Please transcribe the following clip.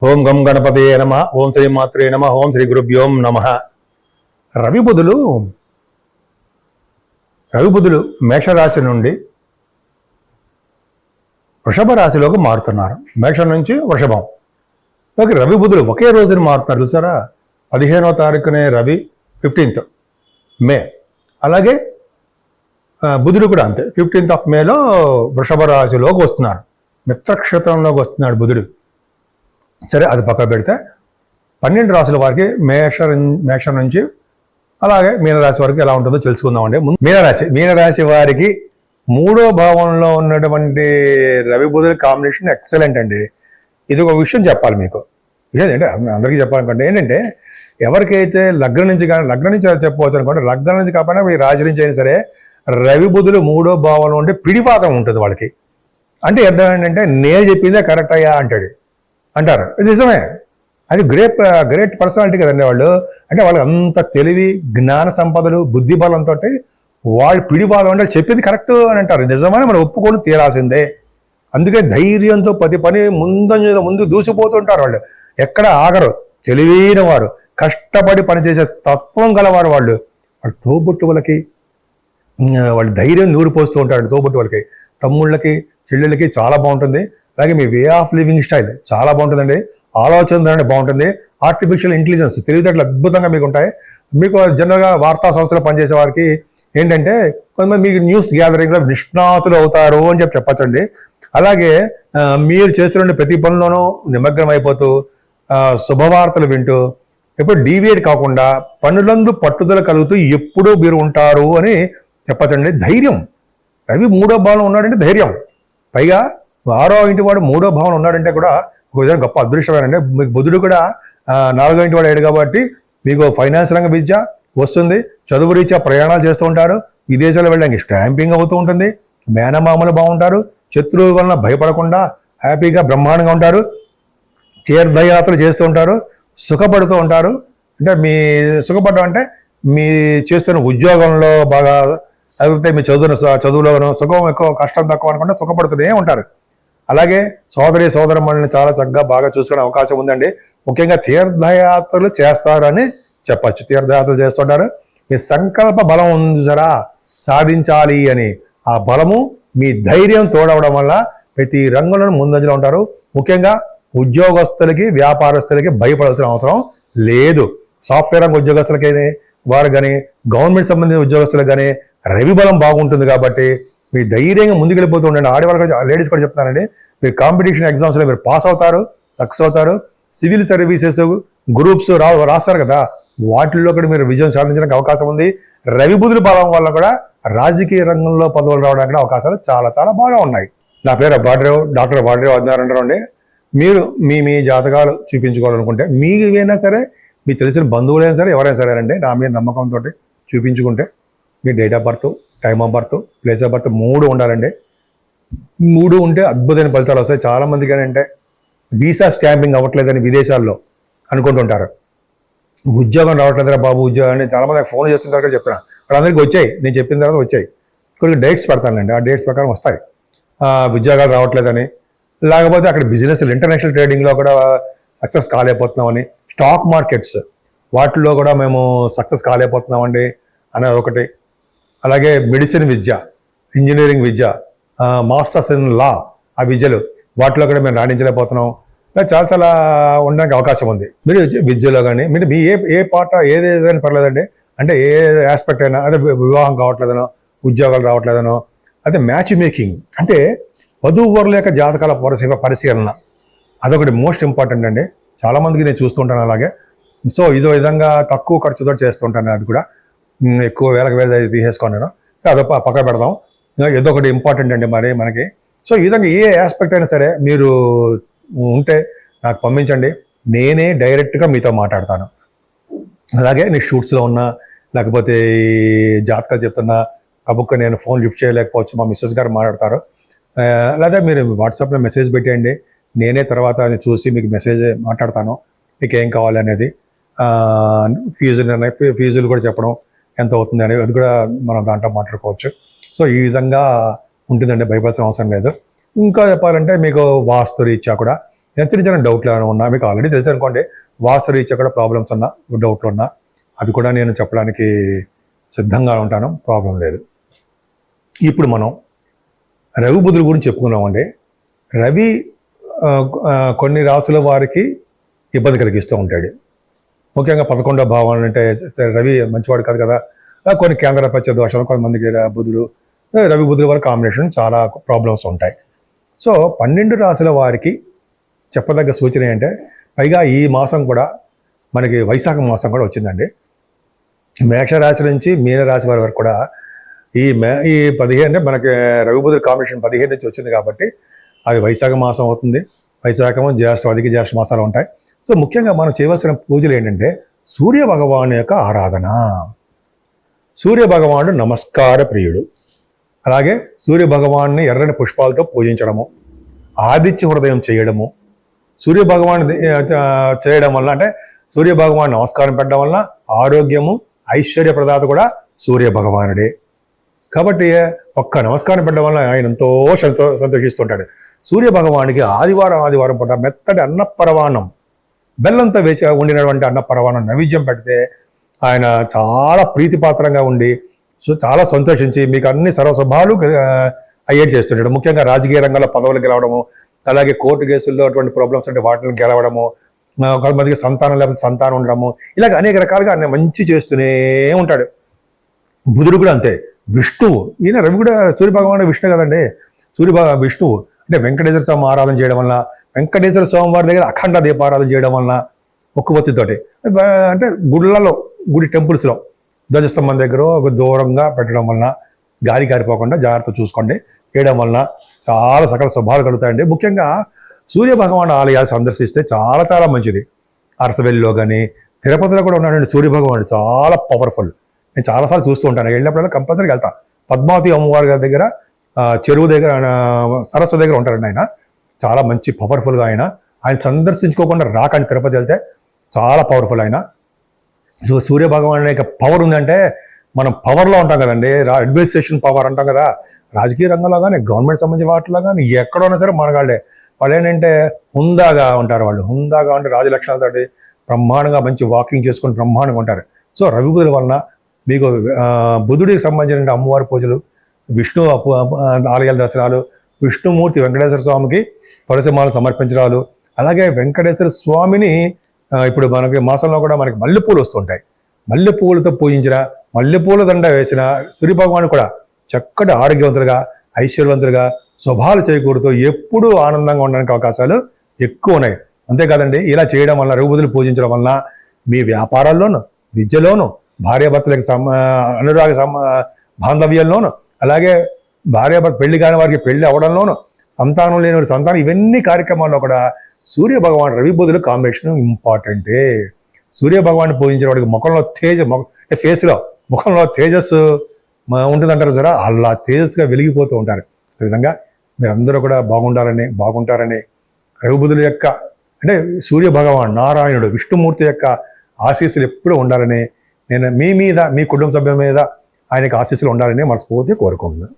ఓం గం గణపతయే నమ. ఓం శ్రీ మాత్రే నమ. ఓం శ్రీ గురుభ్యోం నమ. రవి బుధులు మేషరాశి నుండి వృషభ రాశిలోకి మారుతున్నారు. మేషం నుంచి వృషభం ఓకే. రవి బుధులు ఒకే రోజున మారుతున్నారు చూసారా. 15వ తారీఖునే రవి, 15th మే. అలాగే బుధుడు కూడా అంతే, 15th of మేలో వృషభ రాశిలోకి వస్తున్నారు. మిత్రక్షేత్రంలోకి వస్తున్నాడు బుధుడు. సరే, అది పక్క పెడితే 12 రాశుల వారికి మేషం నుంచి అలాగే మీనరాశి వరకు ఎలా ఉంటుందో తెలుసుకుందామండి. మీనరాశి వారికి 3వ భావంలో ఉన్నటువంటి రవి బుధుల కాంబినేషన్ ఎక్సలెంట్ అండి. ఇది ఒక విషయం చెప్పాలి మీకు. ఏంటంటే అందరికీ చెప్పాలనుకోండి, ఏంటంటే ఎవరికైతే లగ్నం నుంచి చెప్పవచ్చు అనుకోండి, లగ్నం నుంచి కాకపోయినా ఈ రాశి నుంచి అయినా సరే రవి బుధులు 3వ భావంలో ఉంటే పిడిపాతం ఉంటుంది వాళ్ళకి. అంటే అర్థం ఏంటంటే నేను చెప్పిందే కరెక్ట్ అయ్యా అంటారు. ఇది నిజమే. అది గ్రేట్ పర్సనాలిటీ కదండి వాళ్ళు. అంటే వాళ్ళకి అంత తెలివి, జ్ఞాన సంపదలు, బుద్ధి బలంతో వాళ్ళు పిడిపాదం అంటే చెప్పింది కరెక్ట్ అని అంటారు. నిజమని మనం ఒప్పుకొని తీరాల్సిందే. అందుకే ధైర్యంతో ప్రతి పని ముందు దూసిపోతుంటారు వాళ్ళు. ఎక్కడ ఆగరు. తెలివైన వారు, కష్టపడి పనిచేసే తత్వం గలవారు వాళ్ళు. వాళ్ళ తోబుట్టువులకి వాళ్ళు ధైర్యం నూరిపోస్తూ ఉంటారు. తోబుట్టువులకి, తమ్ముళ్ళకి, చెల్లెళ్ళకి చాలా బాగుంటుంది. అలాగే మీ వే ఆఫ్ లివింగ్ స్టైల్ చాలా బాగుంటుందండి. ఆలోచన ధోరణి బాగుంటుంది. ఆర్టిఫిషియల్ ఇంటెలిజెన్స్, తెలివితేటలు అద్భుతంగా మీకు ఉంటాయి. మీకు జనరల్గా వార్తా సంస్థలో పనిచేసే వారికి ఏంటంటే కొంతమంది మీకు న్యూస్ గ్యాదరింగ్లో నిష్ణాతులు అవుతారు అని చెప్పచ్చండి. అలాగే మీరు చేస్తున్న ప్రతి పనిలోనూ నిమగ్నం అయిపోతూ శుభవార్తలు వింటూ ఎప్పుడు డీవియేట్ కాకుండా పనులందు పట్టుదల కలుగుతూ ఎప్పుడూ మీరు ఉంటారు అని చెప్పచ్చండి. ధైర్యం, రవి 3వ భావంలో ఉన్నాడంటే ధైర్యం. పైగా 6వ ఇంటి వాడు 3వ భావన ఉన్నాడంటే కూడా ఒక విధంగా గొప్ప అదృష్టమేనండి. మీకు బుధుడు కూడా 4వ ఇంటి వాడు అయ్యాడు కాబట్టి మీకు ఫైనాన్స్ రంగ విద్య వస్తుంది. చదువు రీత్యా ప్రయాణాలు చేస్తూ ఉంటారు. విదేశాలు వెళ్ళడానికి స్టాంపింగ్ అవుతూ ఉంటుంది. మేనమామలు బాగుంటారు. శత్రువుల వలన భయపడకుండా హ్యాపీగా బ్రహ్మాండంగా ఉంటారు. తీర్థయాత్రలు చేస్తూ ఉంటారు. సుఖపడుతూ ఉంటారు. అంటే మీ సుఖపడడం అంటే మీ చేస్తున్న ఉద్యోగంలో బాగా, లేకపోతే మీ చదువులోనూ సుఖం ఎక్కువ కష్టం తక్కువ అనుకుంటే సుఖపడుతూనే ఉంటారు. అలాగే సోదరమణుల్ని చాలా చక్కగా బాగా చూసుకునే అవకాశం ఉందండి. ముఖ్యంగా తీర్థయాత్రలు చేస్తారని చెప్పచ్చు. తీర్థయాత్రలు చేస్తుంటారు. మీ సంకల్ప బలం ఉంది సరా, సాధించాలి అని. ఆ బలము మీ ధైర్యం తోడవడం వల్ల ప్రతి రంగంలోనూ ముందంజలో ఉంటారు. ముఖ్యంగా ఉద్యోగస్తులకి, వ్యాపారస్తులకి భయపడాల్సిన అవసరం లేదు. సాఫ్ట్వేర్ రంగ ఉద్యోగస్తులకి వారు కానీ, గవర్నమెంట్ సంబంధించిన ఉద్యోగస్తులకు కానీ రవి బలం బాగుంటుంది కాబట్టి మీరు ధైర్యంగా ముందుకెళ్ళిపోతూ ఉండండి. ఆడవాళ్ళకి, లేడీస్ కూడా చెప్తానండి, మీరు కాంపిటీషన్ ఎగ్జామ్స్లో మీరు పాస్ అవుతారు, సక్సెస్ అవుతారు. సివిల్ సర్వీసెస్ గ్రూప్స్ రాస్తారు కదా, వాటిల్లో కూడా మీరు విజయం సాధించడానికి అవకాశం ఉంది. రవి బుధుల బలం వల్ల కూడా రాజకీయ రంగంలో పదవులు రావడానికి అవకాశాలు చాలా చాలా బాగా ఉన్నాయి. నా పేరు డాక్టర్ వాడ్రేవ్ ఆదినారాయణరావు అండి. మీరు మీ జాతకాలు చూపించుకోవాలనుకుంటే మీకైనా సరే, మీకు తెలిసిన బంధువులైనా సరే, ఎవరైనా సరే అండి, నా మీద నమ్మకంతో చూపించుకుంటే మీ date of birth, time of birth, place of birth 3 ఉండాలండి. 3 ఉంటే అద్భుతమైన ఫలితాలు వస్తాయి. చాలామందికి ఏంటంటే వీసా స్టాంపింగ్ అవ్వట్లేదని విదేశాల్లో అనుకుంటుంటారు. ఉద్యోగం రావట్లేదురా బాబు ఉద్యోగం అని చాలామంది ఫోన్ చేస్తుంటారు కూడా చెప్తున్నా. వాళ్ళందరికీ వచ్చాయి, నేను చెప్పిన తర్వాత వచ్చాయి. కొన్ని డేట్స్ పెడతానండి, ఆ డేట్స్ ప్రకారం వస్తాయి. ఉద్యోగాలు రావట్లేదని, లేకపోతే అక్కడ బిజినెస్లు, ఇంటర్నేషనల్ ట్రేడింగ్లో కూడా సక్సెస్ కాలేకపోతున్నామని, స్టాక్ మార్కెట్స్ వాటిల్లో కూడా మేము సక్సెస్ కాలేకపోతున్నామండి అనేది ఒకటి. అలాగే medicine Vidya, engineering Vidya, masters in law, ఆ విద్యలు వాటిలో కూడా మేము రాణించలేకపోతున్నాం. చాలా చాలా ఉండడానికి అవకాశం ఉంది. మీరు విద్యలో కానీ మీరు మీ ఏ పార్ట్ ఏదైనా పర్లేదండి. అంటే ఏ ఆస్పెక్ట్ అయినా, అదే వివాహం కావట్లేదనో, ఉద్యోగాలు రావట్లేదనో, అదే మ్యాచ్ మేకింగ్ అంటే వధూవరుల యొక్క జాతకాల పరిశీలన, అదొకటి మోస్ట్ ఇంపార్టెంట్ అండి. చాలామందికి నేను చూస్తుంటాను అలాగే. సో ఇదో విధంగా తక్కువ ఖర్చుతో చేస్తుంటాను. అది కూడా ఎక్కువ వేల తీసేసుకున్నాను. అదో పక్క పెడదాం. ఏదో ఒకటి ఇంపార్టెంట్ అండి మరి మనకి. సో ఈ విధంగా ఏ ఆస్పెక్ట్ అయినా సరే మీరు ఉంటే నాకు పంపించండి, నేనే డైరెక్ట్గా మీతో మాట్లాడతాను. అలాగే నేను షూట్స్లో ఉన్నా, లేకపోతే జాతకాలు చెప్తున్నా కబుక్క నేను ఫోన్ లిఫ్ట్ చేయలేకపోవచ్చు, మా మిస్సెస్ గారు మాట్లాడతారు. లేదా మీరు వాట్సాప్లో మెసేజ్ పెట్టేయండి, నేనే తర్వాత చూసి మీకు మెసేజ్ మాట్లాడతాను, మీకు ఏం కావాలి అనేది. ఫీజులు కూడా చెప్పడం ఎంత అవుతుంది అనేది, అది కూడా మనం దాంట్లో మాట్లాడుకోవచ్చు. సో ఈ విధంగా ఉంటుందండి, భయపడాల్సిన అవసరం లేదు. ఇంకా చెప్పాలంటే మీకు వాస్తు రీత్యా కూడా చిన్న చిన్న డౌట్లు ఏమైనా ఉన్నా మీకు ఆల్రెడీ తెలుసు అనుకోండి, వాస్తు రీత్యా కూడా ప్రాబ్లమ్స్ ఉన్నా, డౌట్లు ఉన్నా అది కూడా నేను చెప్పడానికి సిద్ధంగా ఉంటాను, ప్రాబ్లం లేదు. ఇప్పుడు మనం రవి బుధుల గురించి చెప్పుకున్నామండి. రవి కొన్ని రాసుల వారికి ఇబ్బంది కలిగిస్తూ ఉంటాడు. ముఖ్యంగా 11వ భావం అంటే రవి మంచివాడు కాదు కదా, కొన్ని కేంద్రపత్య దోషాలు, కొంతమందికి రవి బుధుల వారి కాంబినేషన్ చాలా ప్రాబ్లమ్స్ ఉంటాయి. సో 12 రాశుల వారికి చెప్పదగ్గ సూచన ఏంటంటే, పైగా ఈ మాసం కూడా మనకి వైశాఖ మాసం కూడా వచ్చిందండి. మేషరాశి నుంచి మీనరాశి వారి వరకు కూడా ఈ 15 అంటే మనకి రవి బుధుల కాంబినేషన్ 15 నుంచి వచ్చింది కాబట్టి అది వైశాఖ మాసం అవుతుంది. వైశాఖము, జ్యేష్ఠ, అధిక జ్యేష్ఠ మాసాలు ఉంటాయి. సో ముఖ్యంగా మనం చేయవలసిన పూజలు ఏంటంటే సూర్య భగవాను యొక్క ఆరాధన. సూర్య భగవానుడు నమస్కార ప్రియుడు. అలాగే సూర్య భగవాన్ని ఎర్రని పుష్పాలతో పూజించడము, ఆదిత్య హృదయం చేయడము, సూర్య భగవాన్ చేయడం వల్ల అంటే సూర్య భగవాన్ నమస్కారం పెట్టడం వల్ల ఆరోగ్యము, ఐశ్వర్య ప్రదాత కూడా సూర్య భగవానుడే. కాబట్టి ఒక్క నమస్కారం పెట్టడం వల్ల ఆయన ఎంతో సంతోషిస్తుంటాడు. సూర్య భగవానికి ఆదివారం పూట మెత్తటి అన్నపరవాణం, బెల్లంతో వేచి ఉండినటువంటి అన్నపరవాణం నైవేద్యం పెడితే ఆయన చాలా ప్రీతిపాత్రంగా ఉండి చాలా సంతోషించి మీకు అన్ని సర్వస్వభావాలు అయ్యేది చేస్తుంటాడు. ముఖ్యంగా రాజకీయ రంగంలో పదవులు గెలవడము, అలాగే కోర్టు కేసుల్లో అటువంటి ప్రాబ్లమ్స్ అంటే వాటిని గెలవడము, కొంతమందికి సంతానం లేకపోతే సంతానం ఉండడము, ఇలాగ అనేక రకాలుగా ఆయన మంచి చేస్తూనే ఉంటాడు. బుధుడు కూడా అంతే. విష్ణువు, ఈయన రవి కూడా సూర్య భగవానుడు విష్ణు కదండి. విష్ణువు అంటే వెంకటేశ్వర స్వామి ఆరాధన చేయడం వల్ల, వెంకటేశ్వర స్వామి వారి దగ్గర అఖండ దీపారాధన చేయడం వలన, ఒక్కబొత్తితోటి అంటే గుడి టెంపుల్స్లో ధ్వజస్తంభం దగ్గర ఒక దూరంగా పెట్టడం వలన, గాలి కారిపోకుండా జాగ్రత్త చూసుకోండి, వేయడం వలన చాలా సకల శుభాలు కలుగుతాయండి. ముఖ్యంగా సూర్య భగవాన్ ఆలయాలు సందర్శిస్తే చాలా చాలా మంచిది. అరసవెల్లిలో కానీ తిరుపతిలో కూడా ఉన్నాడండి సూర్య భగవానుడు, చాలా పవర్ఫుల్. నేను చాలాసార్లు చూస్తూ ఉంటాను, వెళ్ళినప్పుడల్లా కంపల్సరీగా వెళ్తా. పద్మావతి అమ్మవారి గారి దగ్గర చెరువు దగ్గర, సరస్సు దగ్గర ఉంటారండి ఆయన. చాలా మంచి పవర్ఫుల్గా ఆయన సందర్శించుకోకుండా రాకండి. తిరుపతి వెళ్తే చాలా పవర్ఫుల్ ఆయన. సో సూర్య భగవాన్ యొక్క పవర్ ఉందంటే మనం పవర్లో ఉంటాం కదండి, అడ్మినిస్ట్రేషన్ పవర్ అంటాం కదా. రాజకీయ రంగంలో కానీ, గవర్నమెంట్ సంబంధించిన వాటిలో కానీ, ఎక్కడైనా సరే మనగాళ్ళే. వాళ్ళు ఏంటంటే హుందాగా ఉంటారు. వాళ్ళు హుందాగా ఉంటే రాజలక్షణాలతోటి బ్రహ్మాండంగా మంచి వాకింగ్ చేసుకొని బ్రహ్మాండంగా ఉంటారు. సో రవి బుధుల వలన మీకు బుధుడికి సంబంధించిన అమ్మవారి పూజలు, విష్ణు ఆలయాల దర్శనాలు, విష్ణుమూర్తి వెంకటేశ్వర స్వామికి తులసిమాలు సమర్పించడాలు, అలాగే వెంకటేశ్వర స్వామిని ఇప్పుడు మనకి మాసంలో కూడా మనకి మల్లెపూలు వస్తుంటాయి. మల్లెపూలతో పూజించిన, మల్లెపూల దండ వేసిన సూర్య భగవాను కూడా చక్కటి ఆరోగ్యవంతులుగా, ఐశ్వర్యవంతులుగా, శుభాలు చేకూరుతూ ఎప్పుడూ ఆనందంగా ఉండడానికి అవకాశాలు ఎక్కువ ఉన్నాయి. అంతేకాదండి, ఇలా చేయడం వల్ల, రవి బుధులు పూజించడం వల్ల మీ వ్యాపారాల్లోనూ, విద్యలోనూ, భార్యాభర్తలకి అనురాగ బాంధవ్యంలోనూ, అలాగే భార్యాభర్త పెళ్లి కాని వారికి పెళ్లి అవడంలోనూ, సంతానం లేని వారి సంతానం, ఇవన్నీ కార్యక్రమాల్లో కూడా సూర్య భగవాన్ రవి బుధుల కాంబినేషన్ ఇంపార్టెంటే. సూర్య భగవాన్ని పూజించిన వాడికి ముఖంలో ఫేస్లో ముఖంలో తేజస్సు ఉంటుందంటారు సరే, అలా తేజస్సుగా వెలిగిపోతూ ఉంటారు. ఈ విధంగా మీరందరూ కూడా బాగుంటారని రవి బుధుల యొక్క అంటే సూర్య భగవాన్, నారాయణుడు, విష్ణుమూర్తి యొక్క ఆశీస్సులు ఎప్పుడూ ఉండాలని, నేను మీ మీద, మీ కుటుంబ సభ్యుల మీద ఆయనకి ఆశీస్సులు ఉండాలని మనస్ఫూర్తిగా కోరుకుంటున్నాను.